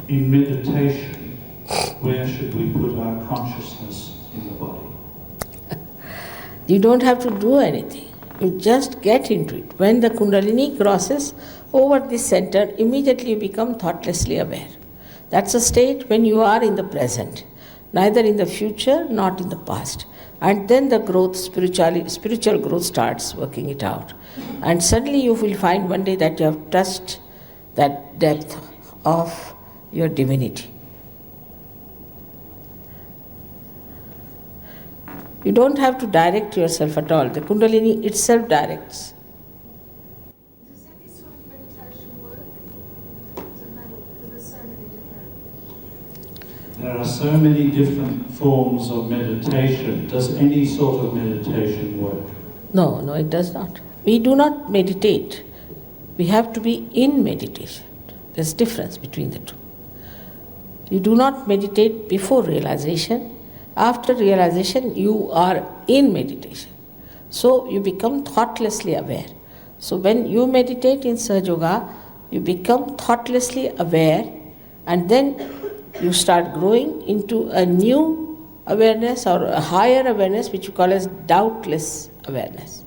In meditation, where should we put our consciousness in the body? You don't have to do anything. You just get into it. When the Kundalini crosses over this center, immediately you become thoughtlessly aware. That's a state when you are in the present, neither in the future, not in the past. And then the growth, spiritual growth starts working it out. And suddenly you will find one day that you have touched that depth of your divinity. You don't have to direct yourself at all. The Kundalini itself directs. Does any sort of meditation work? Does it matter? Because there's so many different. There are so many different forms of meditation. Does any sort of meditation work? No, it does not. We do not meditate. We have to be in meditation. There's a difference between the two. You do not meditate before realization. After realization, you are in meditation. So you become thoughtlessly aware. So when you meditate in Sahaja Yoga, you become thoughtlessly aware, and then you start growing into a new awareness or a higher awareness, which you call as doubtless awareness.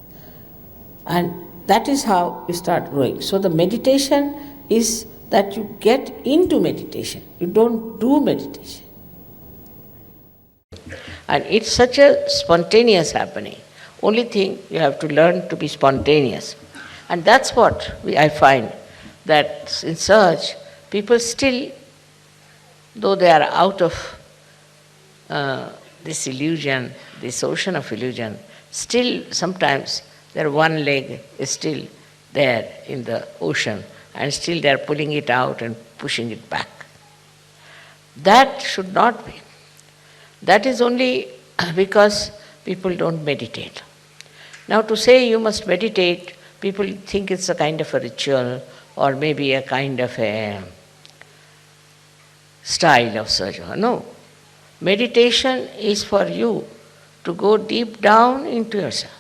And that is how you start growing. So the meditation is that you get into meditation. You don't do meditation. And it's such a spontaneous happening. Only thing, you have to learn to be spontaneous. And that's what I find, that in Sahaj, people still, though they are out of this illusion, this ocean of illusion, still sometimes their one leg is still there in the ocean, and still they are pulling it out and pushing it back. That should not be. That is only because people don't meditate. Now to say you must meditate, people think it's a kind of a ritual or maybe a kind of a style of Sahaja. No. Meditation is for you to go deep down into yourself,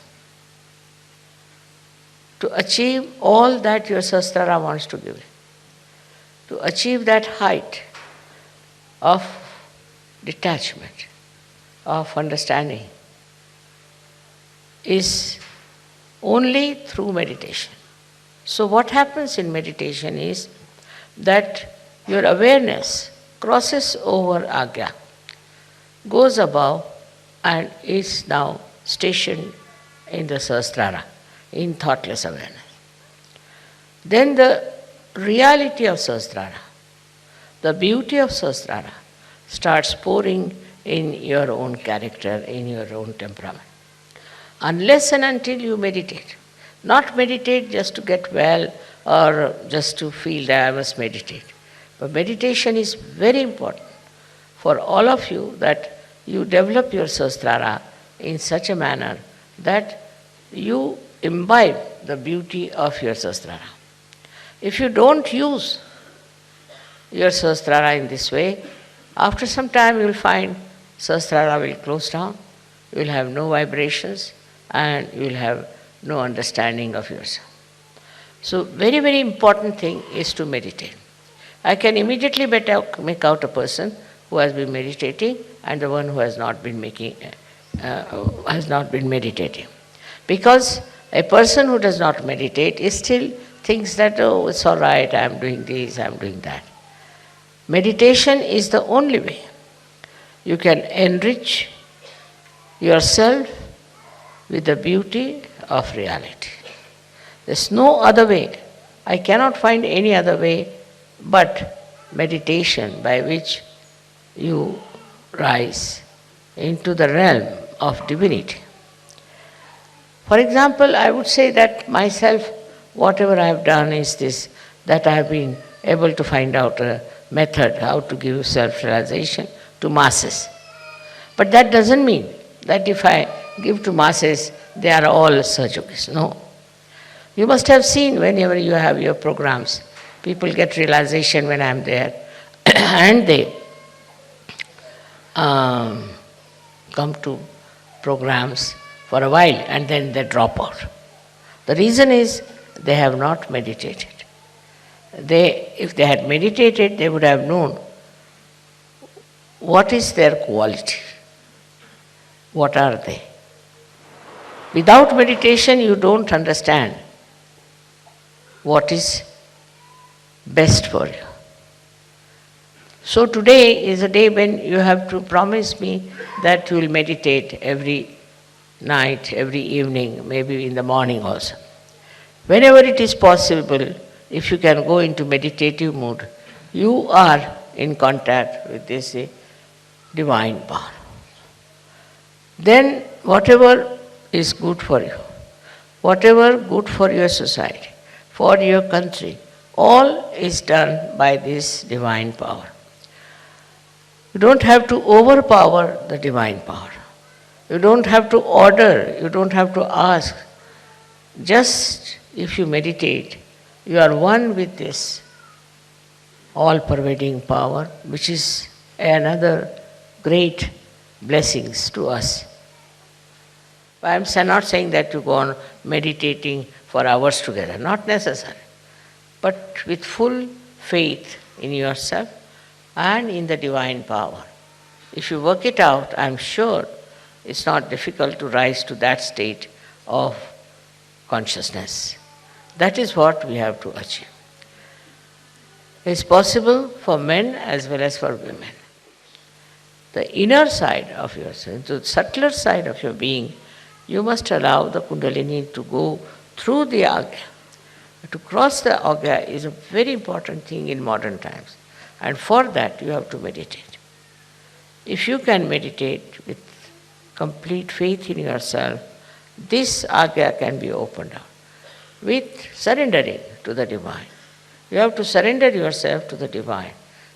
to achieve all that your Sahasrara wants to give you, to achieve that height of detachment, of understanding, is only through meditation. So what happens in meditation is that your awareness crosses over Agya, goes above, and is now stationed in the Sahasrara, in thoughtless awareness. Then the reality of Sahasrara, the beauty of Sahasrara starts pouring in your own character, in your own temperament. Unless and until you meditate. Not meditate just to get well or just to feel that I must meditate. But meditation is very important for all of you, that you develop your Sahasrara in such a manner that you imbibe the beauty of your Sahasrara. If you don't use your Sahasrara in this way, after some time you will find Sahasrara will close down, you will have no vibrations, and you will have no understanding of yourself. So very, very important thing is to meditate. I can immediately make out a person who has been meditating and the one who has not been meditating. Because a person who does not meditate is still thinks that, oh, it's all right, I am doing this, I am doing that. Meditation is the only way you can enrich yourself with the beauty of reality. There's no other way. I cannot find any other way but meditation, by which you rise into the realm of divinity. For example, I would say that myself, whatever I have done is this, that I have been able to find out a method how to give self-realization to masses. But that doesn't mean that if I give to masses, they are all Sahajogis. No. You must have seen whenever you have your programs, people get realization when I am there and they come to programs for a while and then they drop out. The reason is they have not meditated. If they had meditated, they would have known what is their quality? What are they? Without meditation, you don't understand what is best for you. So today is a day when you have to promise me that you will meditate every night, every evening, maybe in the morning also. Whenever it is possible, if you can go into meditative mood, you are in contact with this divine power. Then whatever is good for you, whatever good for your society, for your country, all is done by this divine power. You don't have to overpower the divine power. You don't have to order, you don't have to ask. Just if you meditate, you are one with this all-pervading power, which is another great blessings to us. I am not saying that you go on meditating for hours together, not necessary, but with full faith in yourself and in the divine power. If you work it out, I am sure it's not difficult to rise to that state of consciousness. That is what we have to achieve. It's possible for men as well as for women. The inner side of yourself, the subtler side of your being, you must allow the Kundalini to go through the Agya. To cross the Agya is a very important thing in modern times. And for that you have to meditate. If you can meditate with complete faith in yourself, this Agya can be opened up with surrendering to the divine. You have to surrender yourself to the divine.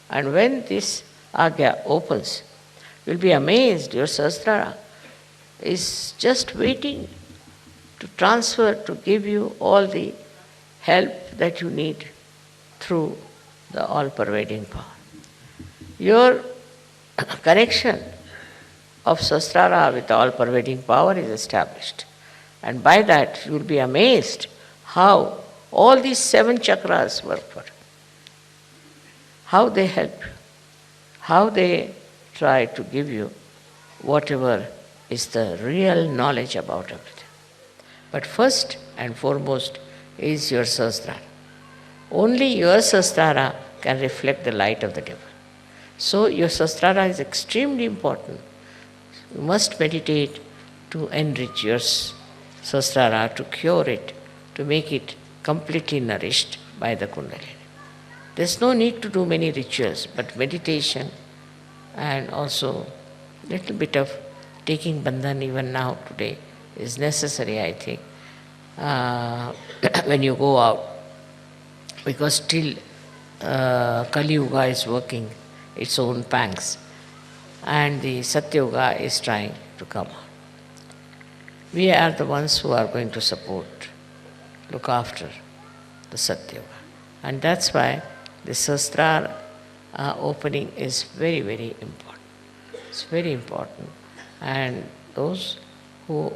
And when this Agya opens, you'll be amazed, your Sahasrara is just waiting to transfer, to give you all the help that you need through the all-pervading power. Your connection of Sahasrara with the all-pervading power is established. And by that you will be amazed how all these 7 chakras work for you. How they help you. How they try to give you whatever is the real knowledge about everything. But first and foremost is your Sahasrara. Only your Sahasrara can reflect the light of the divine. So your Sahasrara is extremely important. You must meditate to enrich your Sahasrara, to cure it, to make it completely nourished by the Kundalini. There's no need to do many rituals, but meditation and also little bit of taking bandhan even now today is necessary, I think, when you go out. Because still Kali Yuga is working its own pangs and the Satya Yuga is trying to come out. We are the ones who are going to support, look after the Satya Yuga. And that's why the Sahasrara opening is very, very important. It's very important. And those who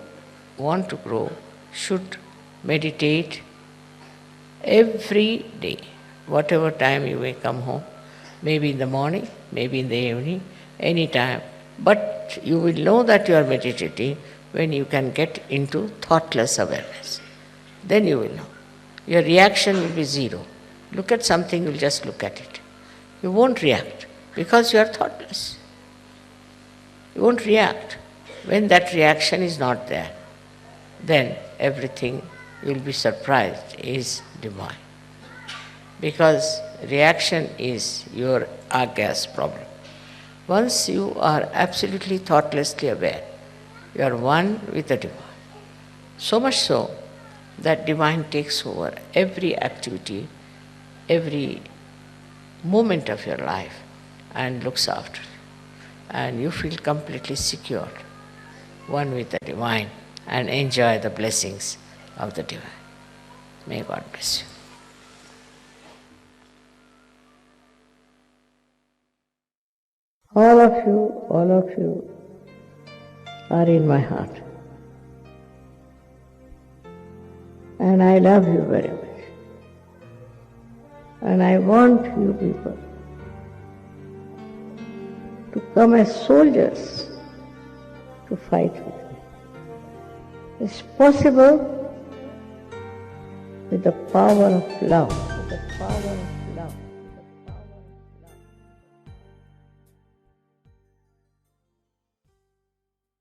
want to grow should meditate every day, whatever time you may come home, maybe in the morning, maybe in the evening, any time. But you will know that you are meditating when you can get into thoughtless awareness. Then you will know. Your reaction will be zero. Look at something, you will just look at it. You won't react because you are thoughtless. You won't react. When that reaction is not there, then everything, you will be surprised, is divine. Because reaction is your Agya's problem. Once you are absolutely thoughtlessly aware, you are one with the divine. So much so that divine takes over every activity, every moment of your life and looks after it. And you feel completely secure, one with the divine, and enjoy the blessings of the divine. May God bless you. All of you are in my heart. And I love you very much. And I want you people to come as soldiers to fight with me. It's possible with the power of love.